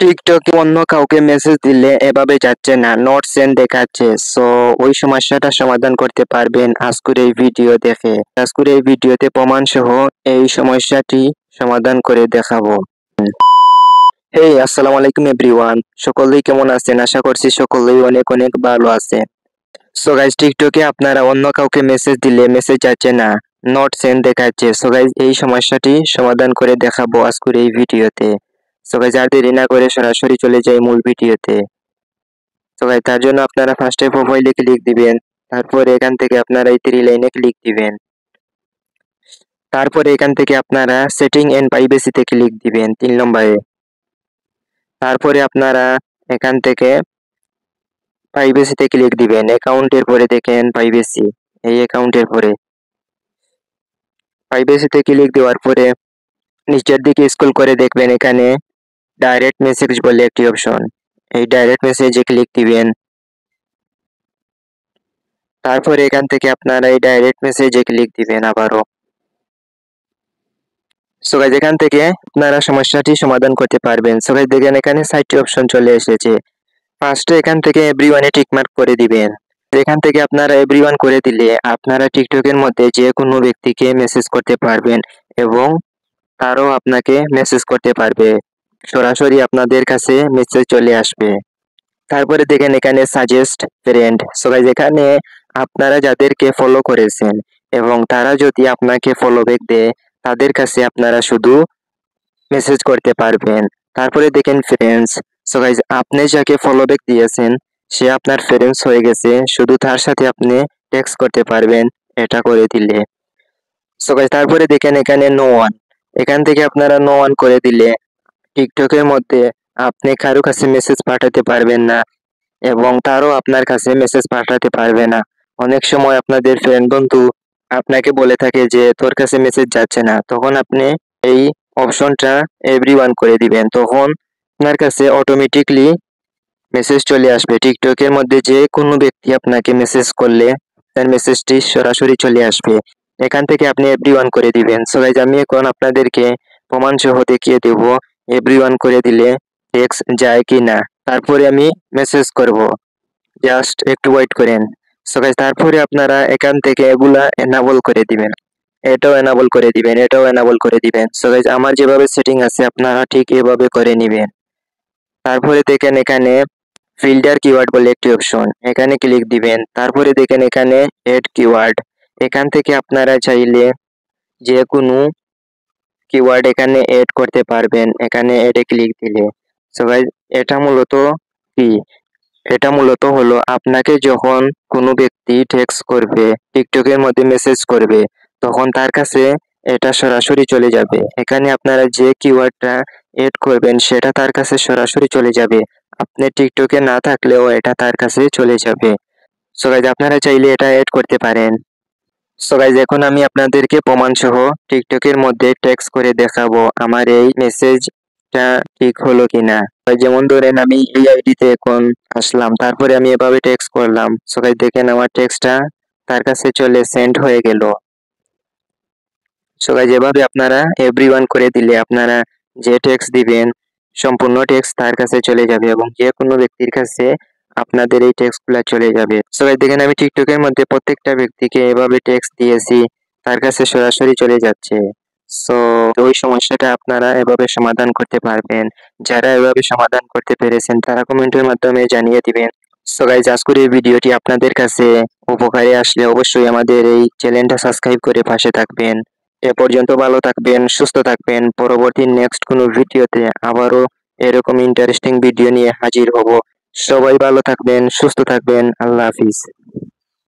টিকটকে অন্য কাউকে মেসেজ দিলে এভাবে যাচ্ছে না, নট সেন্ড দেখাচ্ছে। সো ওই সমস্যাটা সমাধান করতে পারবেন আজকের এই ভিডিও দেখে। আজকের এই ভিডিওতে প্রমাণ সহ এই সমস্যাটি সমাধান করে দেখাবো। হেই, আসসালামু আলাইকুম এভরিওয়ান। সকলেই কেমন আছেন? আশা করছি সকলেই অনেক অনেক ভালো আছে। সো গাইস, টিকটকে আপনারা অন্য কাউকে মেসেজ দিলে মেসেজ যাচ্ছে না, নট সেন্ড দেখাচ্ছে। সো গাইস, এই সমস্যাটি সমাধান করে দেখাবো আজকের এই ভিডিওতে। সো গাইস, আর দেরি না করে সরাসরি চলে যাই মূল ভিডিওতে। সো গাইস, তার জন্য আপনারা ফার্স্টে প্রোফাইলে ক্লিক দিবেন, তারপর এখান থেকে আপনারা এই থ্রি লাইনে ক্লিক দিবেন। তারপরে এখান থেকে আপনারা সেটিং এন্ড প্রাইভেসিতে ক্লিক দিবেন 3 নম্বরে। তারপরে আপনারা এখান থেকে প্রাইভেসিতে ক্লিক দিবেন। অ্যাকাউন্টের পরে দেখেন প্রাইভেসি, এই অ্যাকাউন্টের পরে প্রাইভেসিতে ক্লিক দেওয়ার পরে নিচের দিকে স্ক্রল করে দেখবেন এখানে ডাইরেক্ট মেসেজ বলে একটি অপশন, এই ডাইরেক্ট মেসেজে ক্লিক দিবেন। তারপরে এখান থেকে আপনারা এই ডাইরেক্ট মেসেজে ক্লিক দিবেন আবারও। সো গাইস, এখান থেকে আপনারা সমস্যাটি সমাধান করতে পারবেন। সো গাইস, দেখেন এখানে 4টি অপশন চলে এসেছে। ফার্স্টে এখান থেকে এভরিওয়ানে টিক মার্ক করে দিবেন। এখান থেকে আপনারা এভরিওয়ান করে দিলে আপনারা টিকটকের মধ্যে যে কোনো ব্যক্তিকে মেসেজ করতে পারবেন এবং তারও আপনাকে মেসেজ করতে পারবে, সরাসরি আপনাদের কাছে মেসেজ চলে আসবে। তারপরে দেখেন এখানে সাজেস্ট ফ্রেন্ড। সো গাইস, এখানে আপনারা যাদেরকে ফলো করেছেন এবং তারা যদি আপনাকে ফলো ব্যাক দেয়, তাদের কাছে আপনারা শুধু মেসেজ করতে পারবেন। তারপরে দেখেন ফ্রেন্ডস। সো গাইস, আপনি যাকে ফলো ব্যাক দিয়েছেন সে আপনার ফ্রেন্ডস হয়ে গেছে, শুধু তার সাথে আপনি টেক্সট করতে পারবেন এটা করে দিলে। সো গাইস, তারপরে দেখেন এখানে নো ওয়ান। এখান থেকে আপনারা নো ওয়ান করে দিলে টিকটকের মধ্যে আপনি কারো কাছে মেসেজ পাঠাতে পারবেন না এবং তারও আপনার কাছে মেসেজ পাঠাতে পারবে না। অনেক সময় আপনাদের ফ্রেন্ড বন্ধু আপনাকে বলে থাকে যে তোর কাছে মেসেজ যাচ্ছে না, তখন আপনি এই অপশনটা এভরিওয়ান করে দিবেন। তখন আপনার কাছে অটোমেটিকলি মেসেজ চলে আসবে। টিকটকের মধ্যে যে কোনো ব্যক্তি আপনাকে মেসেজ করলে তার মেসেজটি সরাসরি চলে আসবে। এখান থেকে আপনি এভরিওয়ান করে দিবেন। সো গাইস, আমি এখন আপনাদেরকে প্রমাণ সহ দেখিয়ে দেব এভরিওয়ান করে দিলে টেক্সট যায় কি না। তারপরে আমি মেসেজ করব, জাস্ট একটু ওয়েট করেন। সো গাইস, তারপরে আপনারা এখান থেকে এগুলা এনাবল করে দিবেন, এটাও এনাবল করে দিবেন, এটাও এনাবল করে দিবেন। সো গাইস, আমার যেভাবে সেটিং আছে আপনারা ঠিক এভাবে করে নেবেন। তারপরে দেখেন এখানে ফিল্টার কিওয়ার্ড বলে একটি অপশন, এখানে ক্লিক দিবেন। তারপরে দেখেন এখানে এড কিওয়ার্ড, এখান থেকে আপনারা চাইলে যে কোনো কিওয়ার্ড এখানে এড করতে পারবেন, এখানে এডে ক্লিক দিলে। সো গাইস, এটা মূলত কি, এটা মূলত হলো আপনাকে যখন কোনো ব্যক্তি টেক্সট করবে, টিকটকের মধ্যে মেসেজ করবে, তখন তার কাছে এটা সরাসরি চলে যাবে। এখানে আপনারা যে কিওয়ার্ডটা এড করবেন সেটা তার কাছে সরাসরি চলে যাবে। আপনি টিকটকে না থাকলেও এটা তার কাছে চলে যাবে। সো গাইস, আপনারা চাইলে এটা এড করতে পারেন। সো গাইস, এখন আমি আপনাদেরকে প্রমাণ সহ টিকটকের মধ্যে টেক্সট করে দেখাবো আমার এই মেসেজটা ঠিক হলো কিনা। যেমন ধরেন আমি এই আইডিতে এখন আসলাম, তারপরে আমি এভাবে টেক্সট করলাম। সো গাইস, দেখেন আমার টেক্সটটা তার কাছে চলে সেন্ড হয়ে গেল। সো গাইস, এভাবে আপনারা এভরিওয়ান করে দিলে আপনারা যে টেক্সট দিবেন সম্পূর্ণ টেক্সট তার কাছে চলে যাবে এবং যে কোনো ব্যক্তির কাছে আপনাদের এই টেক্সটগুলো চলে যাবে। সো গাইস, দেখেন আমি টিকটকের মধ্যে প্রত্যেকটা ব্যক্তিকে এভাবে টেক্সট দিয়েছি, তার কাছে সরাসরি চলে যাচ্ছে। সো ওই সমস্যাটা আপনারা এভাবে সমাধান করতে পারবেন। যারা এভাবে সমাধান করতে পেরেছেন তারা কমেন্টের মাধ্যমে জানিয়ে দিবেন। সো গাইস, আজকের এই ভিডিওটি আপনাদের কাছে উপকারে আসলে অবশ্যই আমাদের এই চ্যানেলটা সাবস্ক্রাইব করে পাশে থাকবেন। এ পর্যন্ত ভালো থাকবেন, সুস্থ থাকবেন। পরবর্তী নেক্সট কোনো ভিডিওতে আবারও এরকম ইন্টারেস্টিং ভিডিও নিয়ে হাজির হব। সবাই ভালো থাকবেন, সুস্থ থাকবেন। আল্লাহ হাফিজ।